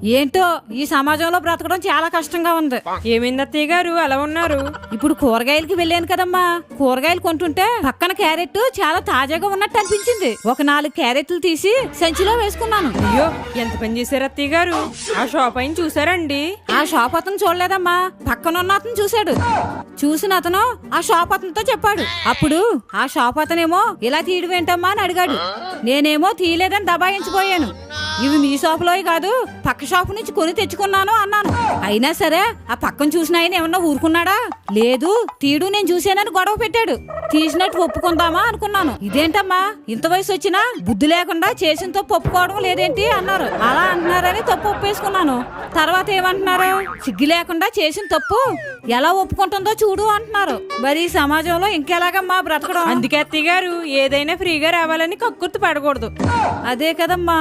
ఏంటో ఈ సమాజంలో బ్రతకడం చాలా కష్టంగా ఉంది. ఏమైంది అత్తయ్య గారు అలా ఉన్నారు? ఇప్పుడు కూరగాయలకి వెళ్ళాను కదమ్మా, కూరగాయలు కొంటుంటే పక్కన క్యారెట్ చాలా తాజాగా ఉన్నట్టు అనిపించింది. ఒక 4 క్యారెట్లు తీసి సంచిలో వేసుకున్నాను. అయ్యో, ఎంత పని చేశారు అత్తయ్య గారు? ఆ షాప్ అయిన చూసారండి? ఆ షాప్ అతను చూడలేదమ్మా, పక్కనున్న అతను చూశాడు. చూసిన అతను ఆ షాప్ అతనితో చెప్పాడు. అప్పుడు ఆ షాప్ అతనేమో ఇలా తీయడం ఏంటమ్మా అని అడిగాడు. నేనేమో తీయలేదని దబాయించిపోయాను. ఇవి మీ షాపులోవి కాదు, పక్క షాపు నుంచి కొని తెచ్చుకున్నాను అన్నాను. అయినా సరే ఆ పక్కన చూసిన ఆయన ఏమన్నా ఊరుకున్నాడా? లేదు, తీయడు నేను చూశానని గొడవ పెట్టాడు. తీసినట్టు ఒప్పుకుందామా అనుకున్నాను. ఇదేంటమ్మా ఇంత వయసు వచ్చినా బుద్ధి లేకుండా చేసిన తప్పు ఒప్పుకోవడం లేదేంటి అన్నారు. అలా అంటున్నారని తప్పు ఒప్పేసుకున్నాను. తర్వాత ఏమంటున్నారు? సిగ్గు లేకుండా చేసిన తప్పు ఎలా ఒప్పుకుంటుందో చూడు అంటున్నారు. మరి ఈ సమాజంలో ఇంకెలాగమ్మా బ్రతకడం? అందుకే అత్తయ్య గారు ఏదైనా ఫ్రీగా రావాలని కక్కుర్తి పడకూడదు. అదే కదమ్మా.